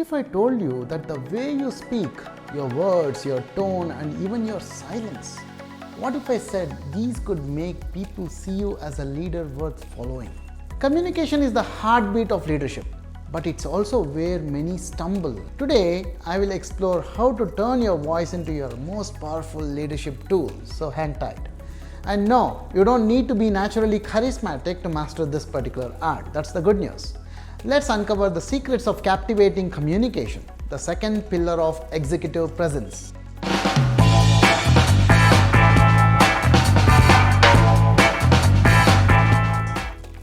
if I told you that the way you speak, your words, your tone, and even your silence, what if I said these could make people see you as a leader worth following? Communication is the heartbeat of leadership, but it's also where many stumble. Today, I will explore how to turn your voice into your most powerful leadership tool, so hang tight. And no, you don't need to be naturally charismatic to master this particular art. That's the good news. Let's uncover the secrets of captivating communication, the second pillar of executive presence.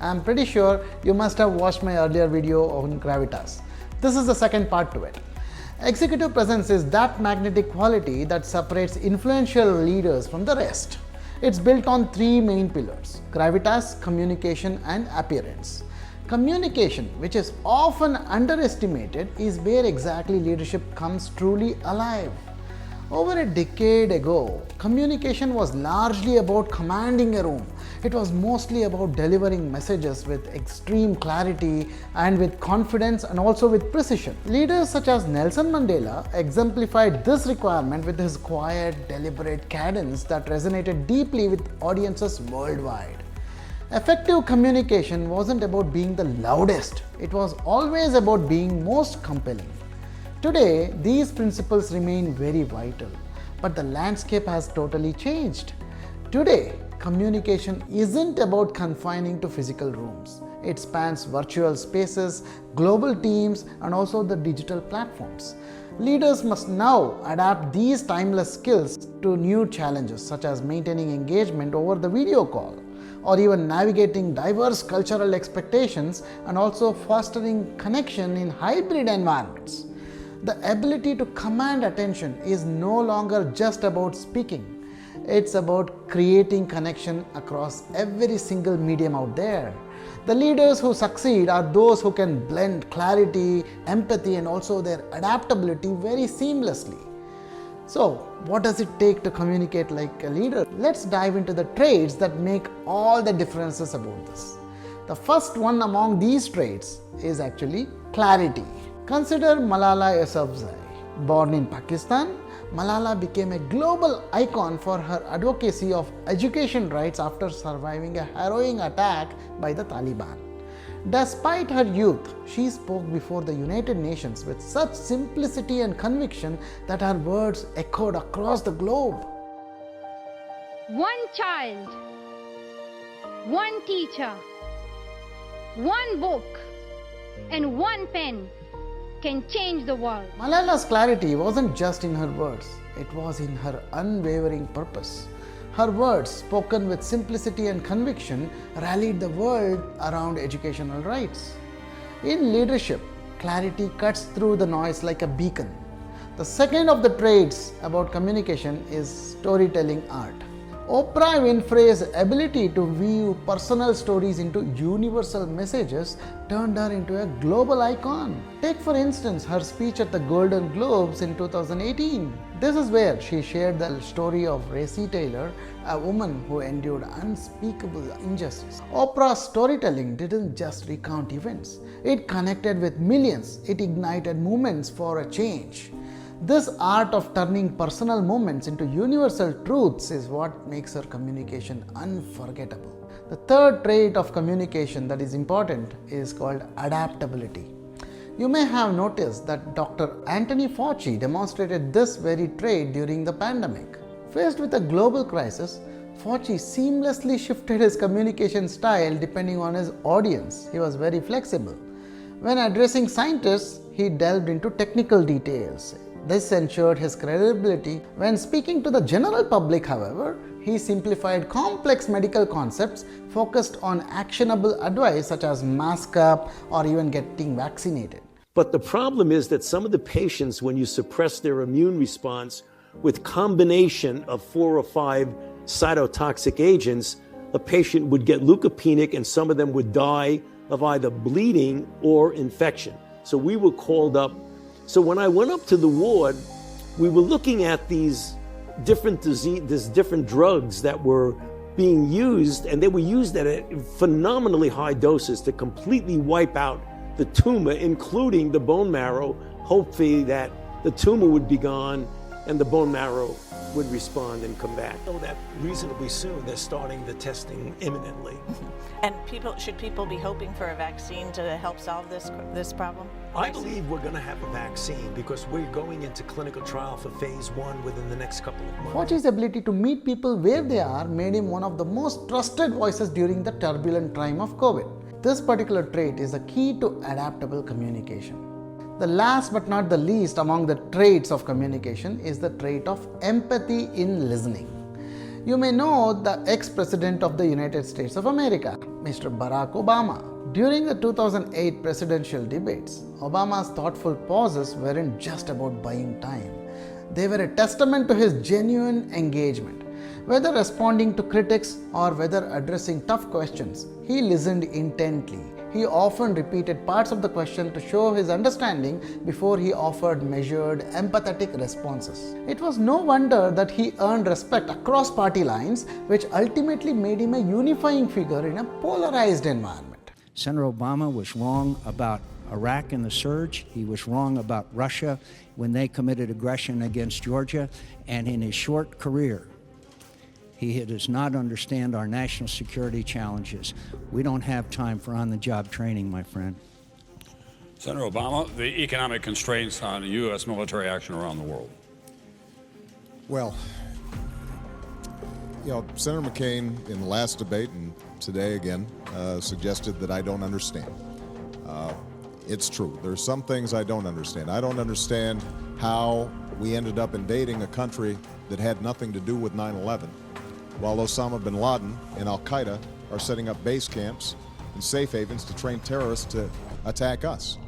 I'm pretty sure you must have watched my earlier video on gravitas. This is the second part to it. Executive presence is that magnetic quality that separates influential leaders from the rest. It's built on three main pillars: gravitas, communication, and appearance. Communication, which is often underestimated, is where exactly leadership comes truly alive. Over a decade ago, communication was largely about commanding a room. It was mostly about delivering messages with extreme clarity and with confidence and also with precision. Leaders such as Nelson Mandela exemplified this requirement with his quiet, deliberate cadence that resonated deeply with audiences worldwide. Effective communication wasn't about being the loudest, it was always about being most compelling. Today, these principles remain very vital, but the landscape has totally changed. Today, communication isn't about confining to physical rooms. It spans virtual spaces, global teams, and also the digital platforms. Leaders must now adapt these timeless skills to new challenges, such as maintaining engagement over the video call, or even navigating diverse cultural expectations and also fostering connection in hybrid environments. The ability to command attention is no longer just about speaking. It's about creating connection across every single medium out there. The leaders who succeed are those who can blend clarity, empathy, and also their adaptability very seamlessly. So, what does it take to communicate like a leader? Let's dive into the traits that make all the differences about this. The first one among these traits is actually clarity. Consider Malala Yousafzai. Born in Pakistan, Malala became a global icon for her advocacy of education rights after surviving a harrowing attack by the Taliban. Despite her youth, she spoke before the United Nations with such simplicity and conviction that her words echoed across the globe. One child, one teacher, one book, and one pen can change the world. Malala's clarity wasn't just in her words, it was in her unwavering purpose. Her words, spoken with simplicity and conviction, rallied the world around educational rights. In leadership, clarity cuts through the noise like a beacon. The second of the traits about communication is storytelling art. Oprah Winfrey's ability to weave personal stories into universal messages turned her into a global icon. Take for instance her speech at the Golden Globes in 2018. This is where she shared the story of Racy Taylor, a woman who endured unspeakable injustice. Oprah's storytelling didn't just recount events, it connected with millions, it ignited movements for a change. This art of turning personal moments into universal truths is what makes her communication unforgettable. The third trait of communication that is important is called adaptability. You may have noticed that Dr. Anthony Fauci demonstrated this very trait during the pandemic. Faced with a global crisis, Fauci seamlessly shifted his communication style depending on his audience. He was very flexible. When addressing scientists, he delved into technical details. This ensured his credibility. When speaking to the general public, however, he simplified complex medical concepts, focused on actionable advice such as mask up or even getting vaccinated. But the problem is that some of the patients, when you suppress their immune response with combination of 4 or 5 cytotoxic agents, a patient would get leukopenic and some of them would die of either bleeding or infection. So we were called up. So when I went up to the ward, we were looking at these different drugs that were being used, and they were used at phenomenally high doses to completely wipe out the tumor, including the bone marrow, hopefully that the tumor would be gone and the bone marrow would respond and come back. So that reasonably soon, they're starting the testing imminently. And should people be hoping for a vaccine to help solve this problem? I believe we're going to have a vaccine because we're going into clinical trial for phase 1 within the next couple of months. Fauci's ability to meet people where they are made him one of the most trusted voices during the turbulent time of COVID. This particular trait is a key to adaptable communication. The last but not the least among the traits of communication is the trait of empathy in listening. You may know the ex-president of the United States of America, Mr. Barack Obama. During the 2008 presidential debates, Obama's thoughtful pauses weren't just about buying time. They were a testament to his genuine engagement. Whether responding to critics or whether addressing tough questions, he listened intently. He often repeated parts of the question to show his understanding before he offered measured, empathetic responses. It was no wonder that he earned respect across party lines, which ultimately made him a unifying figure in a polarized environment. Senator Obama was wrong about Iraq and the surge. He was wrong about Russia when they committed aggression against Georgia. And in his short career, he does not understand our national security challenges. We don't have time for on-the-job training, my friend. Senator Obama, the economic constraints on U.S. military action around the world. Well, Senator McCain in the last debate and today again suggested that I don't understand. It's true. There's some things I don't understand. I don't understand how we ended up invading a country that had nothing to do with 9/11. While Osama bin Laden and Al-Qaeda are setting up base camps and safe havens to train terrorists to attack us.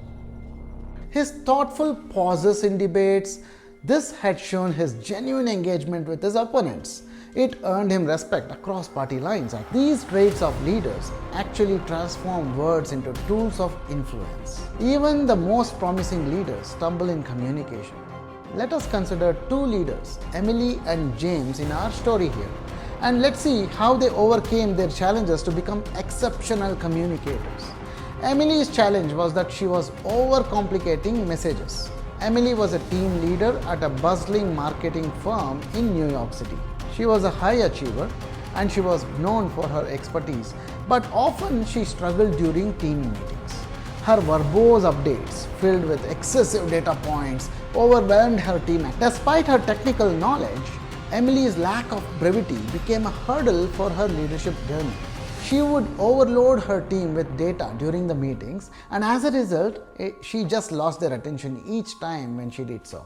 His thoughtful pauses in debates, this had shown his genuine engagement with his opponents. It earned him respect across party lines. These traits of leaders actually transform words into tools of influence. Even the most promising leaders stumble in communication. Let us consider two leaders, Emily and James, in our story here. And let's see how they overcame their challenges to become exceptional communicators. Emily's challenge was that she was overcomplicating messages. Emily was a team leader at a bustling marketing firm in New York City. She was a high achiever and she was known for her expertise, but often she struggled during team meetings. Her verbose updates, filled with excessive data points, overwhelmed her team. Despite her technical knowledge, Emily's lack of brevity became a hurdle for her leadership journey. She would overload her team with data during the meetings, and as a result, she just lost their attention each time when she did so.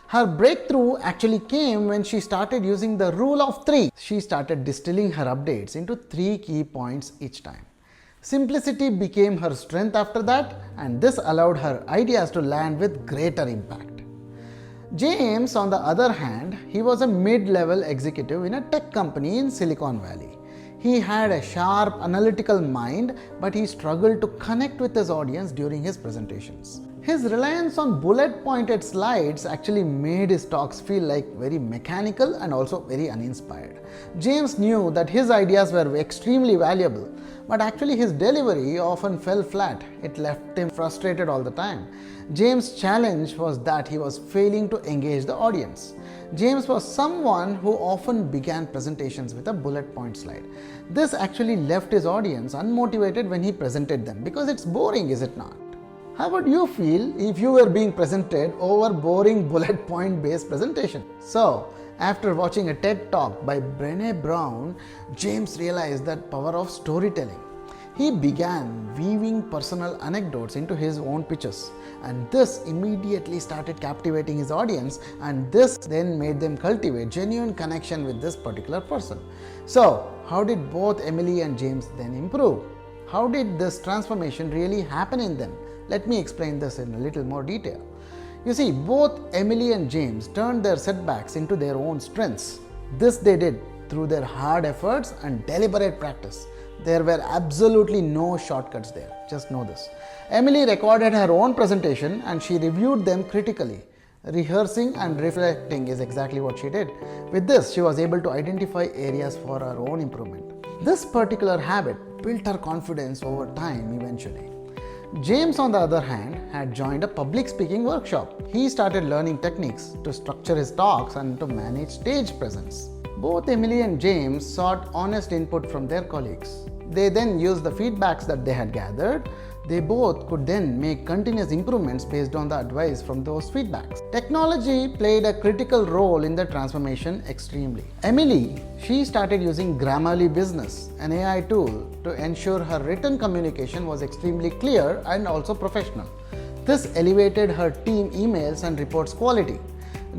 Her breakthrough actually came when she started using the rule of 3. She started distilling her updates into 3 key points each time. Simplicity became her strength after that, and this allowed her ideas to land with greater impact. James, on the other hand, he was a mid-level executive in a tech company in Silicon Valley. He had a sharp analytical mind, but he struggled to connect with his audience during his presentations. His reliance on bullet-pointed slides actually made his talks feel like very mechanical and also very uninspired. James knew that his ideas were extremely valuable, but actually his delivery often fell flat. It left him frustrated all the time. James' challenge was that he was failing to engage the audience. James was someone who often began presentations with a bullet point slide. This actually left his audience unmotivated when he presented them, because it's boring, is it not? How would you feel if you were being presented over boring bullet point based presentation? So, after watching a TED talk by Brené Brown, James realized the power of storytelling. He began weaving personal anecdotes into his own pitches, and this immediately started captivating his audience, and this then made them cultivate genuine connection with this particular person. So, how did both Emily and James then improve? How did this transformation really happen in them? Let me explain this in a little more detail. You see, both Emily and James turned their setbacks into their own strengths. This they did through their hard efforts and deliberate practice. There were absolutely no shortcuts there, just know this. Emily recorded her own presentation and she reviewed them critically. Rehearsing and reflecting is exactly what she did. With this, she was able to identify areas for her own improvement. This particular habit built her confidence over time eventually. James, on the other hand, had joined a public speaking workshop. He started learning techniques to structure his talks and to manage stage presence. Both Emily and James sought honest input from their colleagues. They then used the feedbacks that they had gathered. They both could then make continuous improvements based on the advice from those feedbacks. Technology played a critical role in the transformation extremely. Emily, she started using Grammarly Business, an AI tool, to ensure her written communication was extremely clear and also professional. This elevated her team emails and reports quality.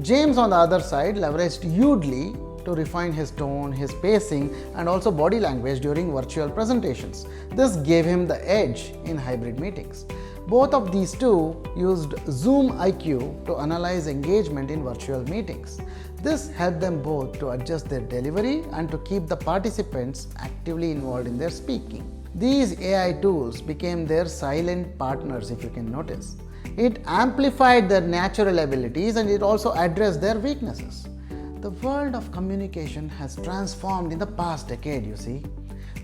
James, on the other side, leveraged Udly to refine his tone, his pacing, and also body language during virtual presentations. This gave him the edge in hybrid meetings. Both of these two used Zoom IQ to analyze engagement in virtual meetings. This helped them both to adjust their delivery and to keep the participants actively involved in their speaking. These AI tools became their silent partners, if you can notice. It amplified their natural abilities and it also addressed their weaknesses. The world of communication has transformed in the past decade, you see.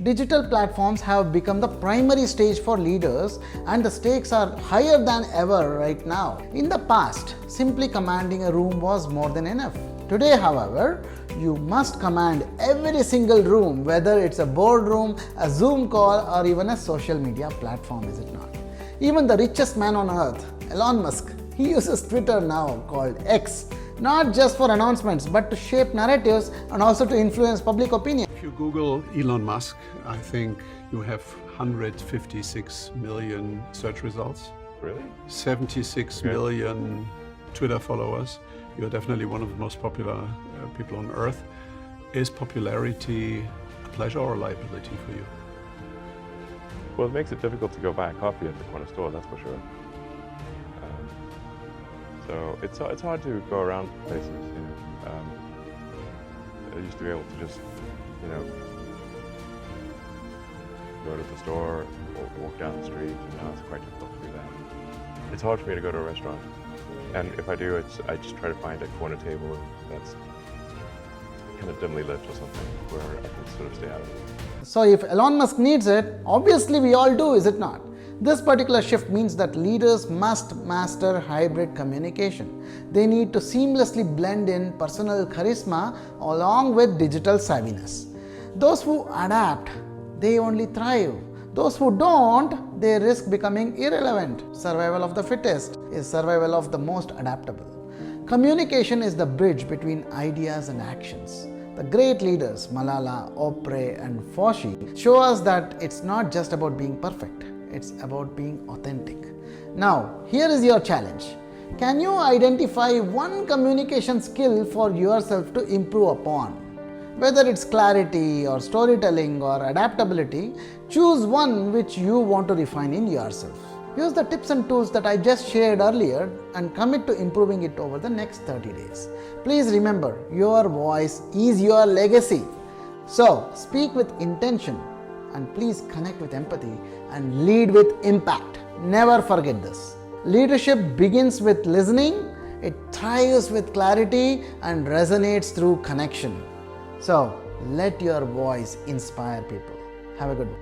Digital platforms have become the primary stage for leaders and the stakes are higher than ever right now. In the past, simply commanding a room was more than enough. Today, however, you must command every single room, whether it's a boardroom, a Zoom call, or even a social media platform, is it not? Even the richest man on earth, Elon Musk, he uses Twitter now, called X, not just for announcements, but to shape narratives and also to influence public opinion. If you Google Elon Musk, I think you have 156 million search results. Really? 76 million Twitter followers. You're definitely one of the most popular people on earth. Is popularity a pleasure or a liability for you? Well, it makes it difficult to go buy a coffee at the corner store, that's for sure. So it's hard to go around places, you know. I used to be able to just, you know, go to the store or walk down the street, and now it's quite difficult to do that. It's hard for me to go to a restaurant, and if I do, I just try to find a corner table that's kind of dimly lit or something where I can sort of stay out of it. So if Elon Musk needs it, obviously we all do, is it not? This particular shift means that leaders must master hybrid communication. They need to seamlessly blend in personal charisma along with digital savviness. Those who adapt, they only thrive. Those who don't, they risk becoming irrelevant. Survival of the fittest is survival of the most adaptable. Communication is the bridge between ideas and actions. The great leaders, Malala, Oprah, and Fauci, show us that it's not just about being perfect. It's about being authentic. Now, here is your challenge. Can you identify one communication skill for yourself to improve upon? Whether it's clarity or storytelling or adaptability, choose one which you want to refine in yourself. Use the tips and tools that I just shared earlier and commit to improving it over the next 30 days. Please remember, your voice is your legacy. So, speak with intention and please connect with empathy and lead with impact. Never forget this. Leadership begins with listening, it thrives with clarity and resonates through connection. So, let your voice inspire people. Have a good one.